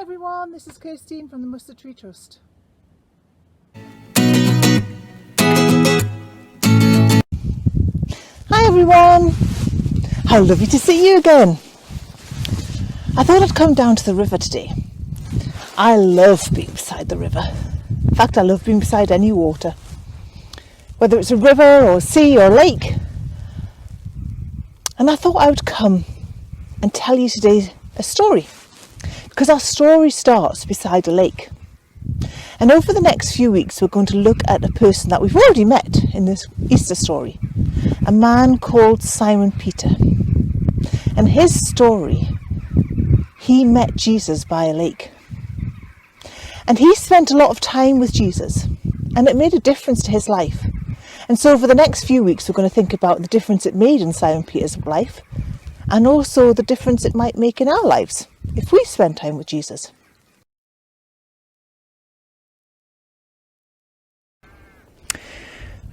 everyone, this is Kirstine from the Mustard Tree Trust. Hi everyone, how lovely to see you again. I thought I'd come down to the river today. I love being beside the river. In fact, I love being beside any water, whether it's a river or sea or lake. And I thought I would come and tell you today a story, because our story starts beside a lake. And over the next few weeks we're going to look at a person that we've already met in this Easter story, a man called Simon Peter. And his story, he met Jesus by a lake. And he spent a lot of time with Jesus, and it made a difference to his life. And so over the next few weeks we're going to think about the difference it made in Simon Peter's life, and also the difference it might make in our lives if we spend time with Jesus.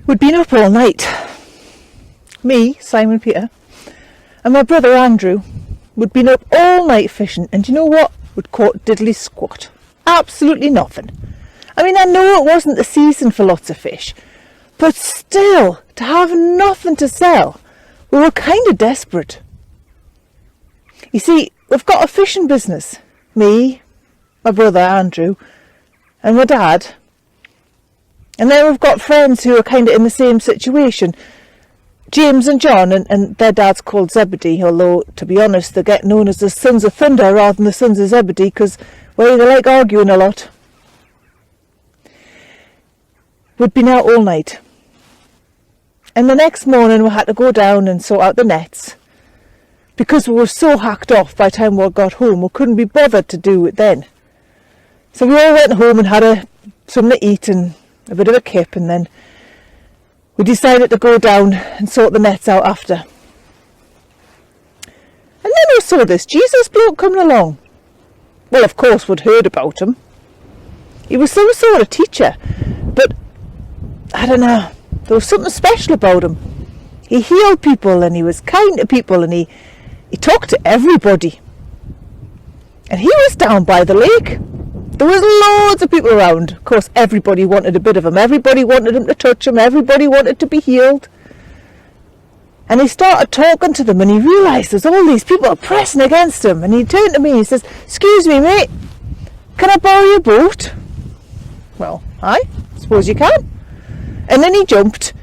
We'd been up all night. Me, Simon Peter, and my brother Andrew, we'd been up all night fishing, and you know what? We'd caught diddly squat. Absolutely nothing. I mean, I know it wasn't the season for lots of fish, but still, to have nothing to sell, we were kind of desperate. You see, we've got a fishing business. Me, my brother Andrew, and my dad. And then we've got friends who are kind of in the same situation. James and John, and their dad's called Zebedee, although, to be honest, they get known as the Sons of Thunder rather than the Sons of Zebedee, because, well, they like arguing a lot. We'd been out all night. And the next morning we had to go down and sort out the nets, because we were so hacked off by the time we got home, we couldn't be bothered to do it then. So we all went home and had something to eat and a bit of a kip, and then we decided to go down and sort the nets out after. And then we saw this Jesus bloke coming along. Well, of course we'd heard about him. He was some sort of teacher, but I don't know, there was something special about him. He healed people, and he was kind to people, and he talked to everybody. And he was down by the lake. There was loads of people around. Of course, everybody wanted a bit of him. Everybody wanted him to touch him. Everybody wanted to be healed. And he started talking to them, and he realised there's all these people pressing against him. And he turned to me and he says, "Excuse me, mate, can I borrow your boat?" Well, I suppose you can. And then he jumped,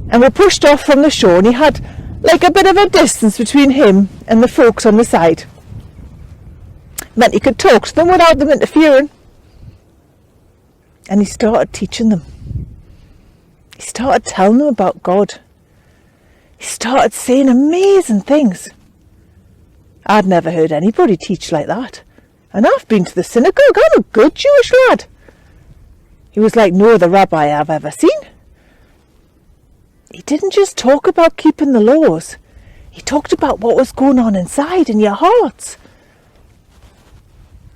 and we pushed off from the shore, and he had like a bit of a distance between him and the folks on the side. Meant he could talk to them without them interfering. And he started teaching them. He started telling them about God. He started saying amazing things. I'd never heard anybody teach like that. And I've been to the synagogue. I'm a good Jewish lad. He was like no other rabbi I've ever seen. He didn't just talk about keeping the laws. He talked about what was going on inside in your hearts.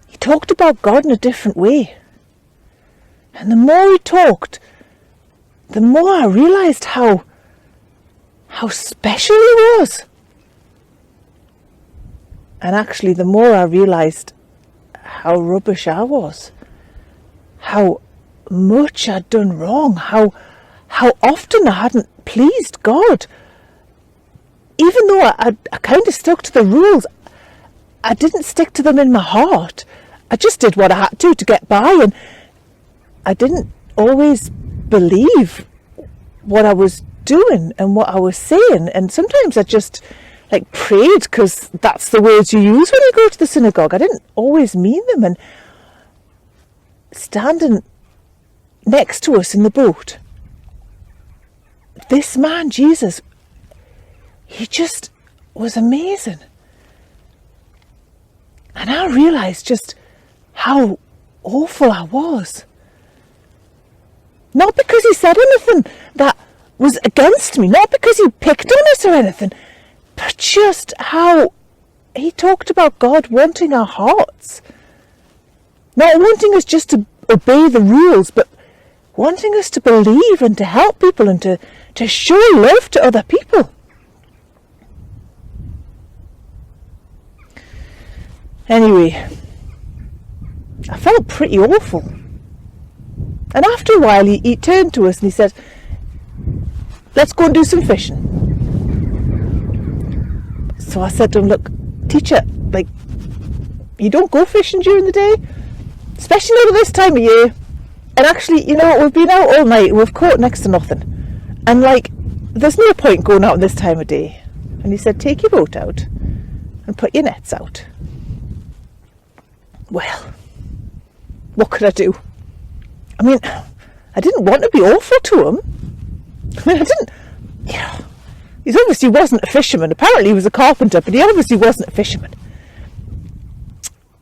He talked about God in a different way. And the more he talked, the more I realised how special he was. And actually, the more I realised how rubbish I was. How much I'd done wrong. How often I hadn't pleased God. Even though I kind of stuck to the rules, I didn't stick to them in my heart. I just did what I had to get by, and I didn't always believe what I was doing and what I was saying. And sometimes I just prayed because that's the words you use when you go to the synagogue. I didn't always mean them. And standing next to us in the boat, this man, Jesus, he just was amazing. And I realised just how awful I was. Not because he said anything that was against me, not because he picked on us or anything, but just how he talked about God wanting our hearts. Not wanting us just to obey the rules, but wanting us to believe and to help people and to show love to other people. Anyway, I felt pretty awful. And after a while he turned to us and he said, let's go and do some fishing. So I said to him, look, teacher, like, you don't go fishing during the day, especially not at this time of year. And actually, you know, we've been out all night and we've caught next to nothing. And like, there's no point going out this time of day. And he said, take your boat out and put your nets out. Well, what could I do? I mean, I didn't want to be awful to him. I mean, I didn't, you know, he obviously wasn't a fisherman. Apparently he was a carpenter, but he obviously wasn't a fisherman.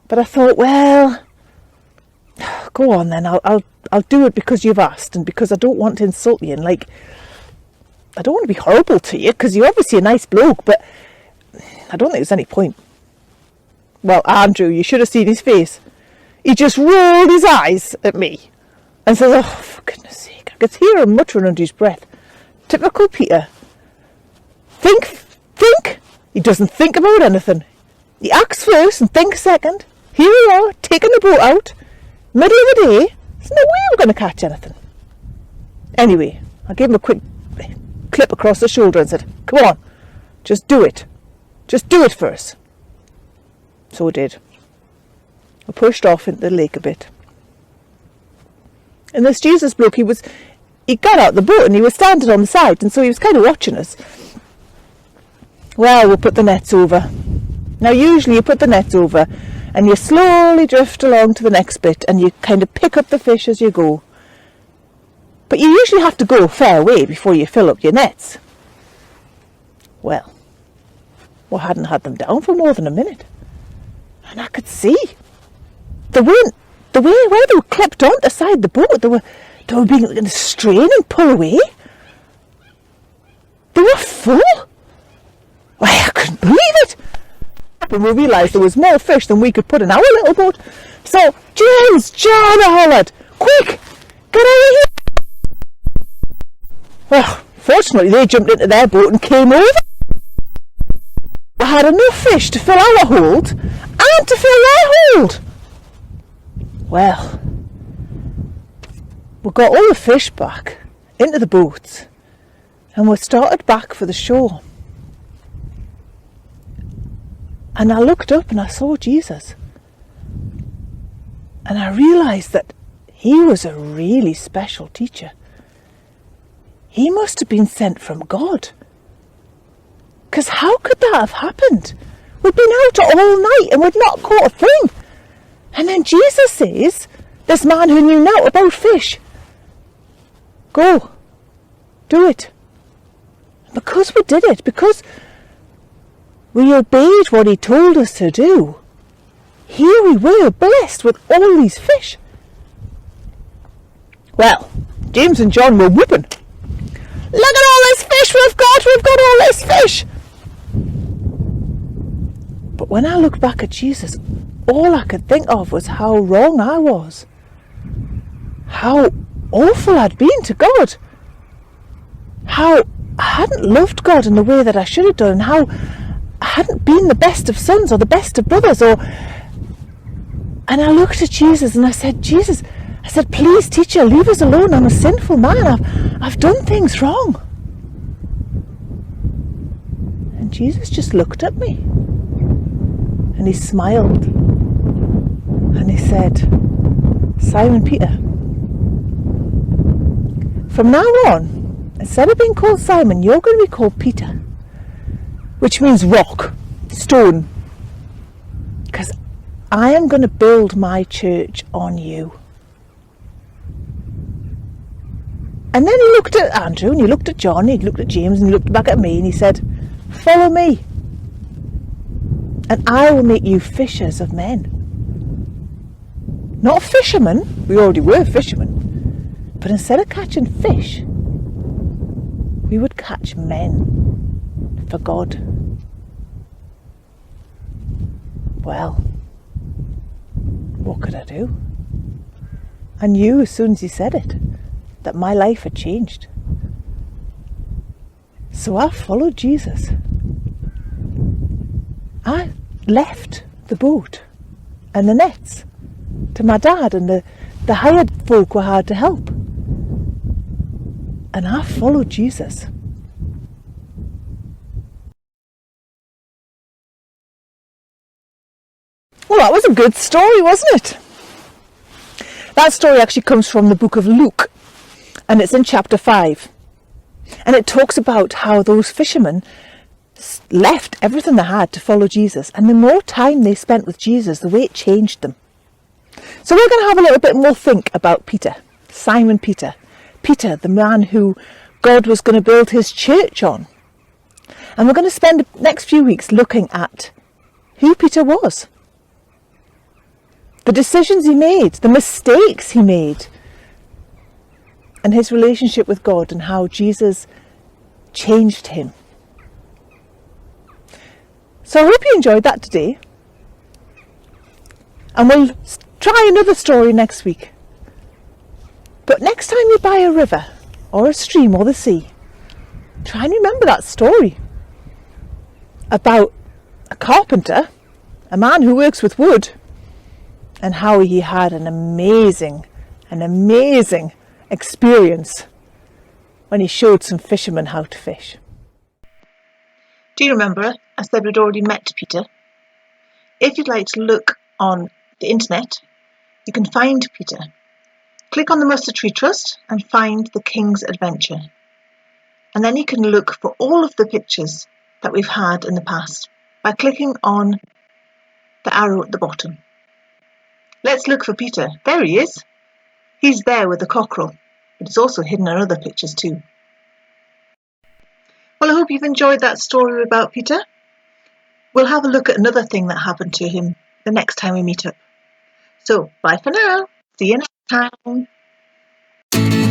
But I thought, well, go on then, I'll do it because you've asked and because I don't want to insult you. And like, I don't want to be horrible to you because you're obviously a nice bloke, but I don't think there's any point. Well, Andrew, you should have seen his face. He just rolled his eyes at me and says, oh, for goodness sake. I could hear him muttering under his breath. Typical Peter. Think. He doesn't think about anything. He acts first and thinks second. Here we are, taking the boat out. Middle of the day. There's no way we're going to catch anything. Anyway, I gave him a quick clip across the shoulder and said, come on, just do it. Just do it for us. So I did. I pushed off into the lake a bit. And this Jesus bloke, he got out the boat and he was standing on the side, and so he was kind of watching us. Well, we'll put the nets over. Now usually you put the nets over and you slowly drift along to the next bit and you kind of pick up the fish as you go. But you usually have to go a fair way before you fill up your nets. Well, we hadn't had them down for more than a minute. And I could see. The way where they were clipped onto the side of the boat, they were being strained and pull away. They were full. Why, I couldn't believe it. When we realised there was more fish than we could put in our little boat. So, James, John, I hollered, quick, get over here. Well, fortunately they jumped into their boat and came over. We had enough fish to fill our hold and to fill their hold. Well, we got all the fish back into the boats and we started back for the shore. And I looked up and I saw Jesus. And I realised that he was a really special teacher. He must have been sent from God. Because how could that have happened? We'd been out all night and we'd not caught a thing. And then Jesus says, this man who knew naught about fish, go, do it. Because we did it, because we obeyed what he told us to do, here we were blessed with all these fish. Well, James and John were whooping. Look at all this fish we've got all this fish. But when I looked back at Jesus, all I could think of was how wrong I was. How awful I'd been to God. How I hadn't loved God in the way that I should have done. How I hadn't been the best of sons or the best of brothers. And I looked at Jesus and I said, Jesus, I said, please, teacher, leave us alone. I'm a sinful man. I've done things wrong. And Jesus just looked at me. And he smiled. And he said, Simon Peter, from now on, instead of being called Simon, you're going to be called Peter. Which means rock, stone. Because I am going to build my church on you. And then he looked at Andrew, and he looked at John, and he looked at James, and he looked back at me, and he said, follow me, and I will make you fishers of men. Not fishermen, we already were fishermen, but instead of catching fish, we would catch men for God. Well, what could I do? I knew as soon as he said it that my life had changed. So I followed Jesus. I left the boat and the nets to my dad and the hired folk were hard to help. And I followed Jesus. Well, that was a good story, wasn't it? That story actually comes from the book of Luke, and it's in chapter 5. And it talks about how those fishermen left everything they had to follow Jesus, and the more time they spent with Jesus, the way it changed them. So we're going to have a little bit more think about Peter, Simon Peter. Peter, the man who God was going to build his church on. And we're going to spend the next few weeks looking at who Peter was. The decisions he made, the mistakes he made, and his relationship with God and how Jesus changed him. So I hope you enjoyed that today. And we'll try another story next week. But next time you're by a river or a stream or the sea, try and remember that story about a carpenter, a man who works with wood, and how he had an amazing experience when he showed some fishermen how to fish. Do you remember I said we'd already met Peter? If you'd like to look on the internet, you can find Peter. Click on the Mustard Tree Trust and find The King's Adventure. And then you can look for all of the pictures that we've had in the past by clicking on the arrow at the bottom. Let's look for Peter. There he is. He's there with the cockerel, but he's also hidden in other pictures too. Well, I hope you've enjoyed that story about Peter. We'll have a look at another thing that happened to him the next time we meet up. So, bye for now. See you next time.